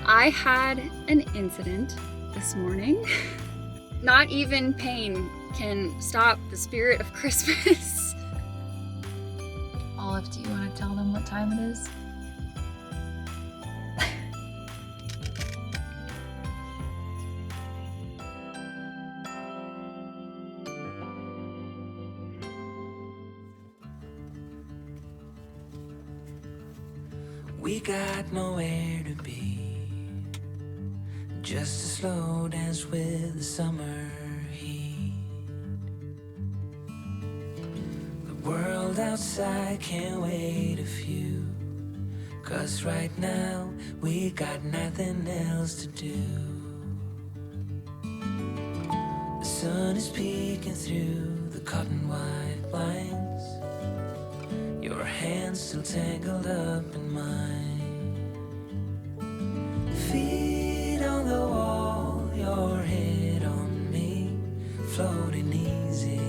I had an incident this morning. Not even pain can stop the spirit of Christmas. Olive, do you want to tell them what time it is? We got nowhere to be, just a slow dance with the summer heat. The world outside can't wait a few, 'cause right now we got nothing else to do. The sun is peeking through the cotton white blinds, your hands still tangled up in mine. Feet on the wall, your head on me, floating easy.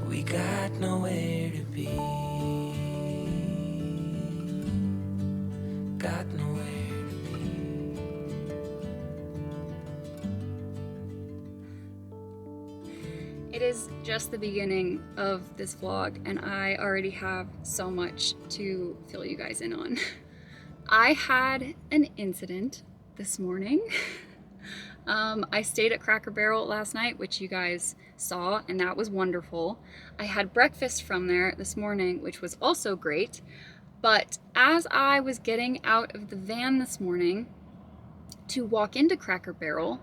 We got nowhere to be, got nowhere to be. It is just the beginning of this vlog and I already have so much to fill you guys in on. I had an incident this morning. I stayed at Cracker Barrel last night, which you guys saw, and that was wonderful. I had breakfast from there this morning, which was also great. But as I was getting out of the van this morning to walk into Cracker Barrel,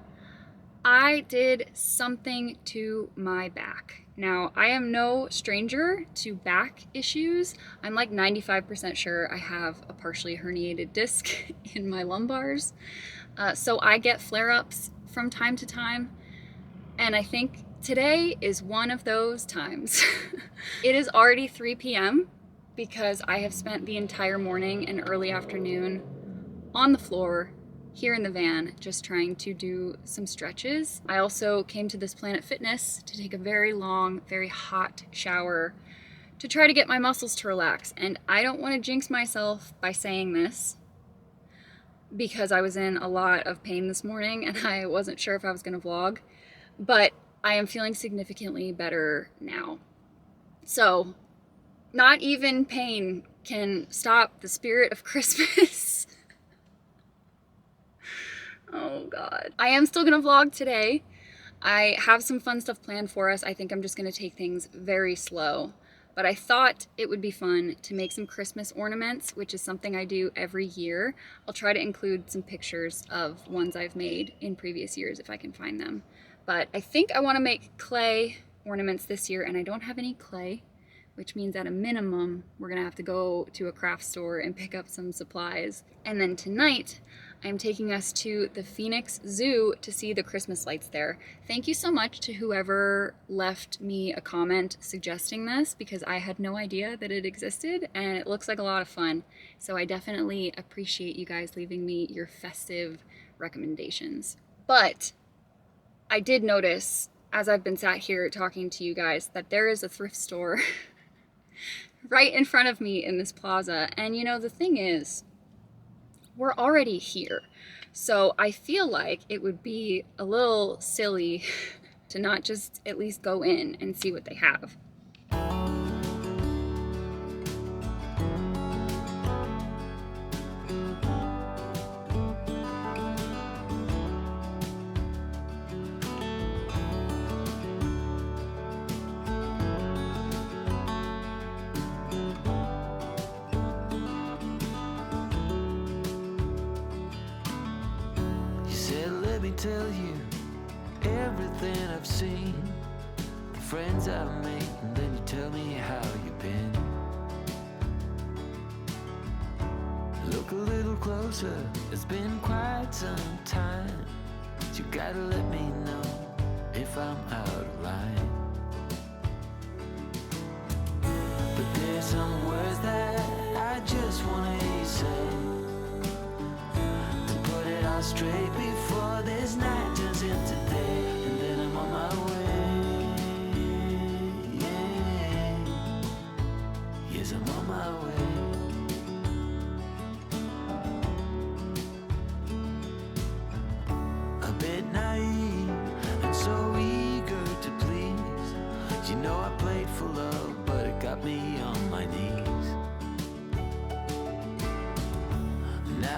I did something to my back. Now, I am no stranger to back issues. I'm like 95% sure I have a partially herniated disc in my lumbars. So I get flare-ups from time to time. And I think today is one of those times. It is already 3 p.m. because I have spent the entire morning and early afternoon on the floor here in the van, just trying to do some stretches. I also came to this Planet Fitness to take a very long, very hot shower to try to get my muscles to relax. And I don't want to jinx myself by saying this because I was in a lot of pain this morning and I wasn't sure if I was going to vlog, but I am feeling significantly better now. So, not even pain can stop the spirit of Christmas. Oh God. I am still gonna vlog today. I have some fun stuff planned for us. I think I'm just gonna take things very slow. But I thought it would be fun to make some Christmas ornaments, which is something I do every year. I'll try to include some pictures of ones I've made in previous years if I can find them. But I think I wanna make clay ornaments this year and I don't have any clay, which means at a minimum, we're gonna have to go to a craft store and pick up some supplies. And then tonight, I'm taking us to the Phoenix Zoo to see the Christmas lights there. Thank you so much to whoever left me a comment suggesting this because I had no idea that it existed and it looks like a lot of fun. So I definitely appreciate you guys leaving me your festive recommendations. But I did notice as I've been sat here talking to you guys that there is a thrift store right in front of me in this plaza. And you know, the thing is, we're already here. So I feel like it would be a little silly to not just at least go in and see what they have. Tell you everything I've seen, the friends I've made, and then you tell me how you've been. Look a little closer, it's been quite some time. You gotta let me know if I'm out of line. But there's some words that I just wanna hear you say, to put it all straight before this night turns into day, and then I'm on my way. Yeah. Yes, I'm on my way.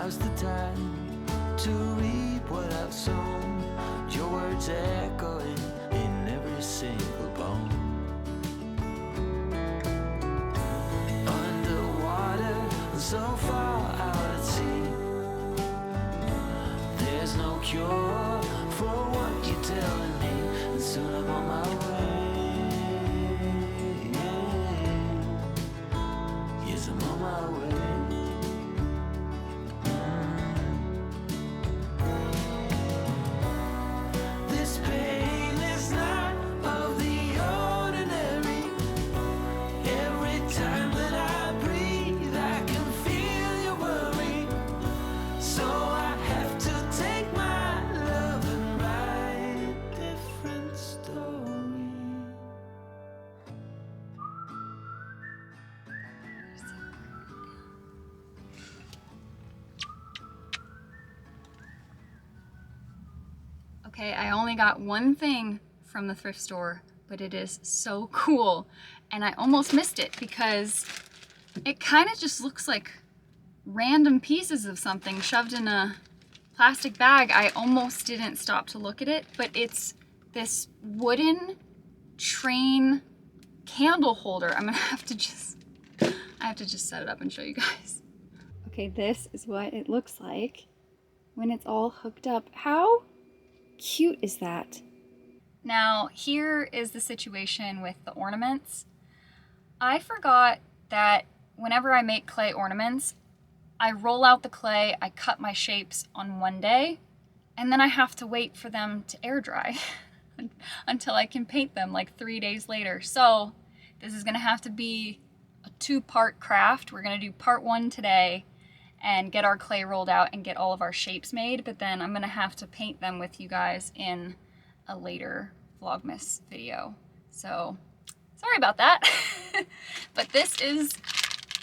now's the time to reap what I've sown. Your words echoing in every single bone. Underwater, so far out at sea, there's no cure for what you're telling me, and soon I'm on my way. Yes, I'm on my way. This pain is not of the ordinary. Every time that I breathe, I can feel your worry. So I have to take my love and write a different story. Okay, I only got one thing from the thrift store, but it is so cool. And I almost missed it because it kind of just looks like random pieces of something shoved in a plastic bag. I almost didn't stop to look at it, but it's this wooden train candle holder. I'm gonna have to just, I have to just set it up and show you guys. Okay, this is what it looks like when it's all hooked up. How cute is that? Now, here is the situation with the ornaments. I forgot that whenever I make clay ornaments, I roll out the clay, I cut my shapes on one day, and then I have to wait for them to air dry until I can paint them like 3 days later. So this is gonna have to be a 2-part craft. We're gonna do part 1 today and get our clay rolled out and get all of our shapes made, but then I'm gonna have to paint them with you guys in a later Vlogmas video. So sorry about that. But this is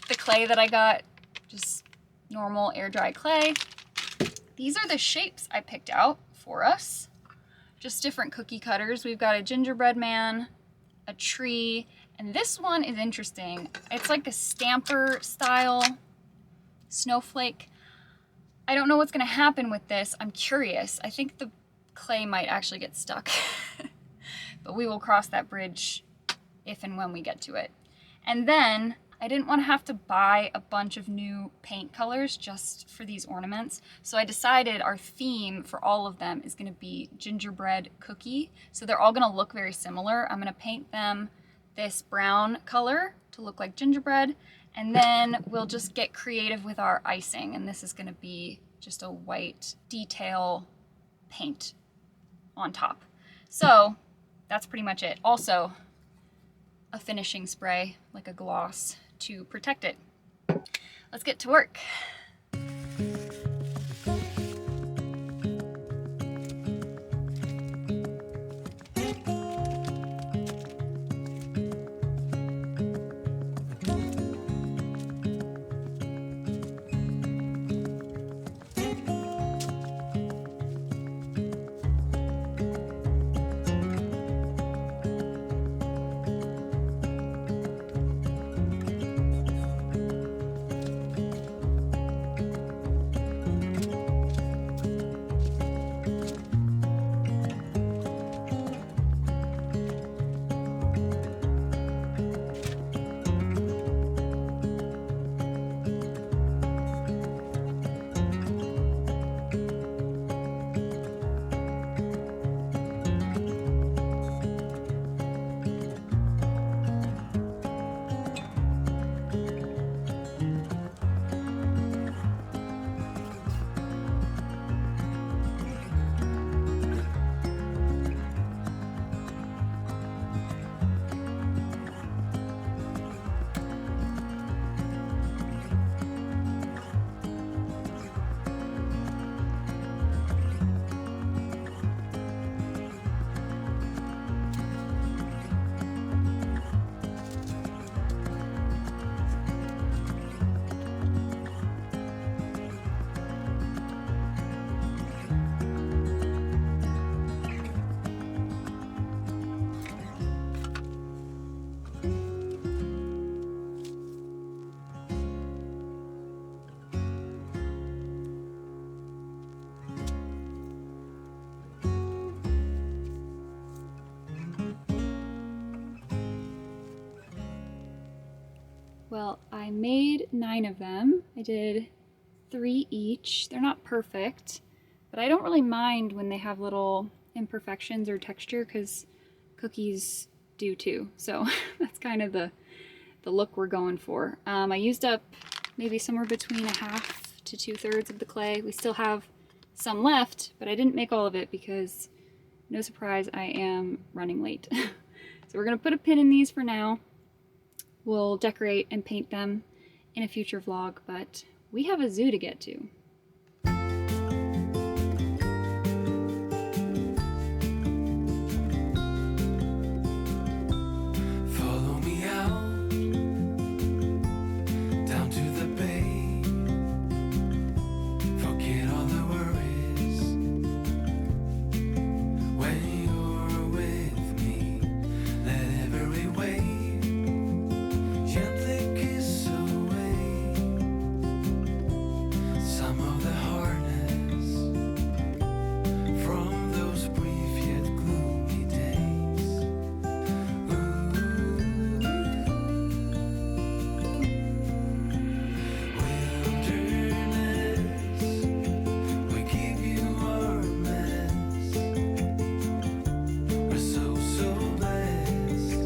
the clay that I got, just normal air dry clay. These are the shapes I picked out for us, just different cookie cutters. We've got a gingerbread man, a tree, and this one is interesting. It's like a stamper style snowflake. I don't know what's gonna happen with this. I'm curious. I think the clay might actually get stuck, but we will cross that bridge if and when we get to it. And then I didn't want to have to buy a bunch of new paint colors just for these ornaments. So I decided our theme for all of them is gonna be gingerbread cookie. So they're all gonna look very similar. I'm gonna paint them this brown color to look like gingerbread, and then we'll just get creative with our icing. And this is gonna be just a white detail paint on top. So that's pretty much it. Also, a finishing spray, like a gloss, to protect it. Let's get to work. Well, I made 9 of them. I did 3 each. They're not perfect, but I don't really mind when they have little imperfections or texture because cookies do too. So that's kind of the look we're going for. I used up maybe somewhere between 1/2 to 2/3 of the clay. We still have some left, but I didn't make all of it because, no surprise, I am running late. So we're gonna put a pin in these for now. We'll decorate and paint them in a future vlog, but we have a zoo to get to. Follow me out, down to the bay. Forget all the worries. When you're with me, let every wave gently kiss away some of the hardness from those brief yet gloomy days. Wilderness, we give you our mess. We're so blessed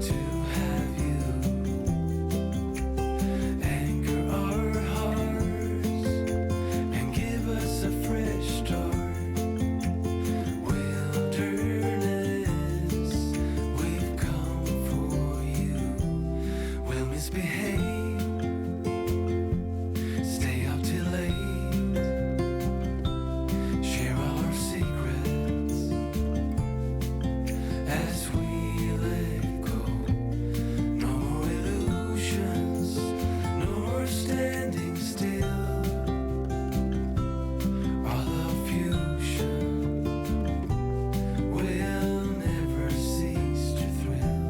to have you. Anchor our hearts and give us a fresh start. Wilderness, we've come for you. We'll misbehave, stay up till late, share all our secrets as we let go. No more illusions, no more standing still. Our love fusion will never cease to thrill.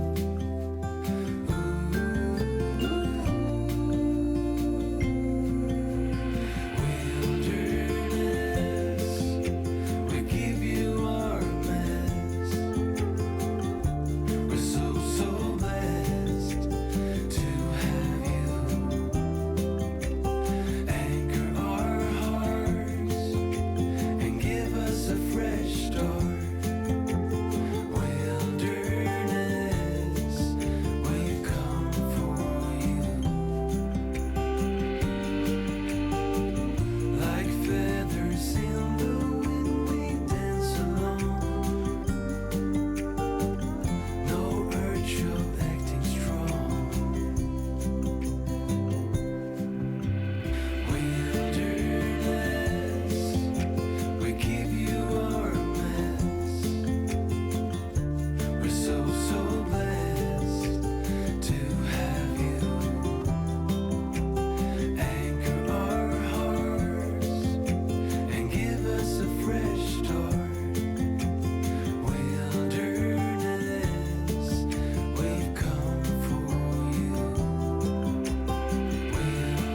Wilderness, we give you our mess. We're so blessed to have you. Anchor our hearts and give us a fresh start. Wilderness, we've come for you. Like feathers in the wind, we dance along. No urge of acting strong. Wilderness, we give you our mess. We're so blessed to have you. Anchor our hearts and give us a fresh start. Wilderness, we've come for you.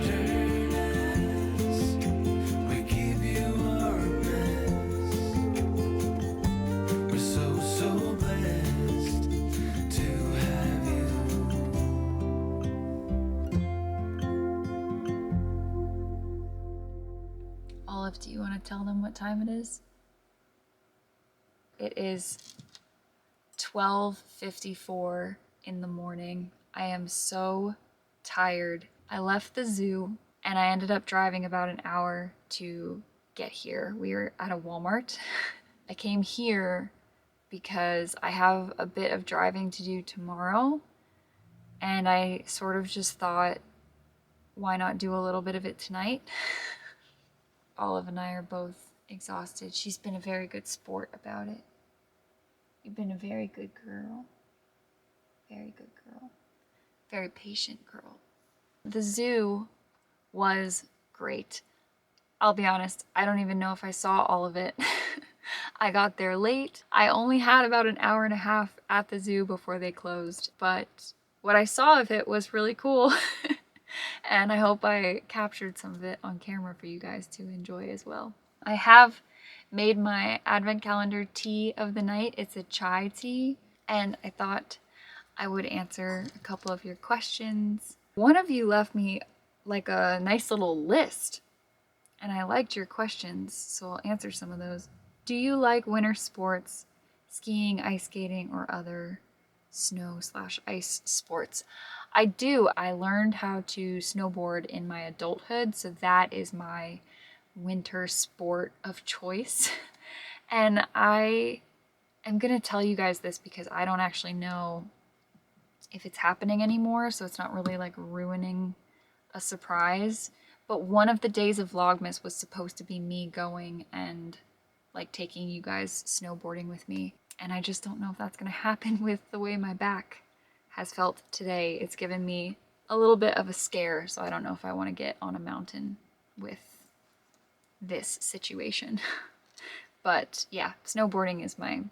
Wilderness, we give you our mess. We're so blessed to have you. Olive, do you want to tell them what time it is? It is 12:54 in the morning. I am so tired. I left the zoo and I ended up driving about an hour to get here. We were at a Walmart. I came here because I have a bit of driving to do tomorrow, and I sort of just thought, why not do a little bit of it tonight? Olive and I are both exhausted. She's been a very good sport about it. You've been a very good girl. Very good girl. Very patient girl. The zoo was great. I'll be honest, I don't even know if I saw all of it. I got there late. I only had about an hour and a half at the zoo before they closed, but what I saw of it was really cool. And I hope I captured some of it on camera for you guys to enjoy as well. I have made my advent calendar tea of the night. It's a chai tea, and I thought I would answer a couple of your questions. One of you left me like a nice little list, and I liked your questions, so I'll answer some of those. Do you like winter sports, skiing, ice skating, or other snow/ice sports? I do. I learned how to snowboard in my adulthood, so that is my winter sport of choice. And I am gonna tell you guys this because I don't actually know if it's happening anymore, so it's not really like ruining a surprise. But one of the days of Vlogmas was supposed to be me going and like taking you guys snowboarding with me. And I just don't know if that's gonna happen with the way my back has felt today. It's given me a little bit of a scare, so I don't know if I want to get on a mountain with this situation. But yeah, snowboarding is my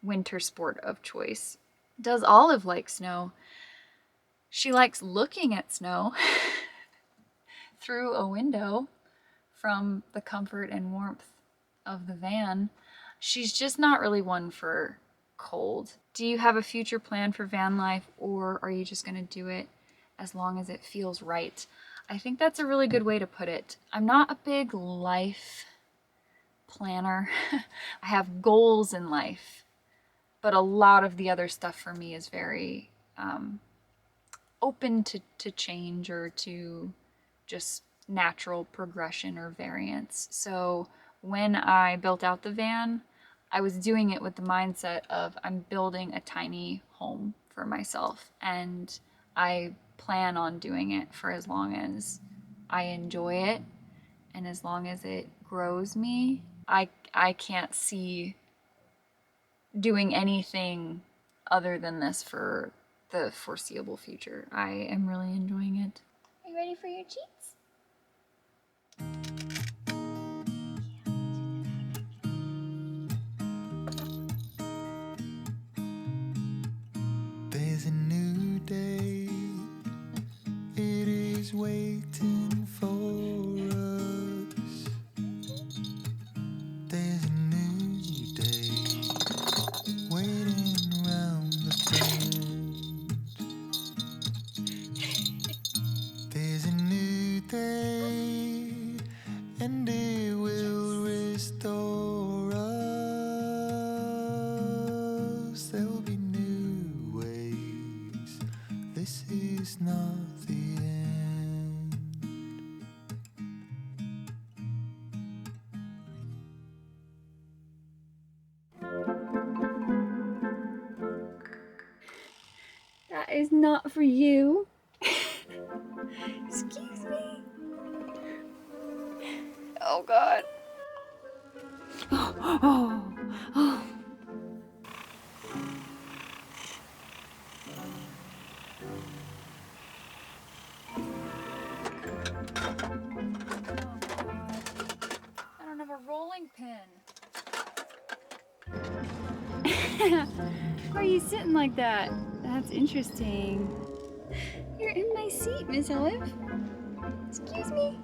winter sport of choice. Does Olive like snow? She likes looking at snow through a window from the comfort and warmth of the van. She's just not really one for cold. Do you have a future plan for van life, or are you just going to do it as long as it feels right? I think that's a really good way to put it. I'm not a big life planner. I have goals in life, but a lot of the other stuff for me is very open to change or to just natural progression or variance. So when I built out the van, I was doing it with the mindset of I'm building a tiny home for myself, and I plan on doing it for as long as I enjoy it and as long as it grows me. I can't see doing anything other than this for the foreseeable future. I am really enjoying it. Are you ready for your cheeks? There's a new day, it is waiting for us. There's a new day, waiting around the bend. There's a new day, and it will restore us. There will be new ways. This is not the end. That is not for you. Excuse me. Oh God. Oh. I don't have a rolling pin. Why are you sitting like that? That's interesting. You're in my seat, Miss Olive. Excuse me.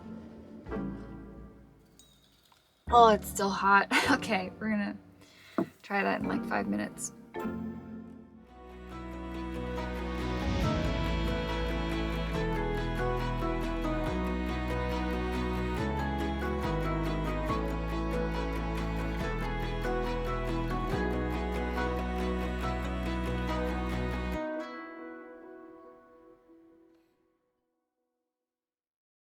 Oh, it's still hot. Okay, we're gonna try that in like 5 minutes.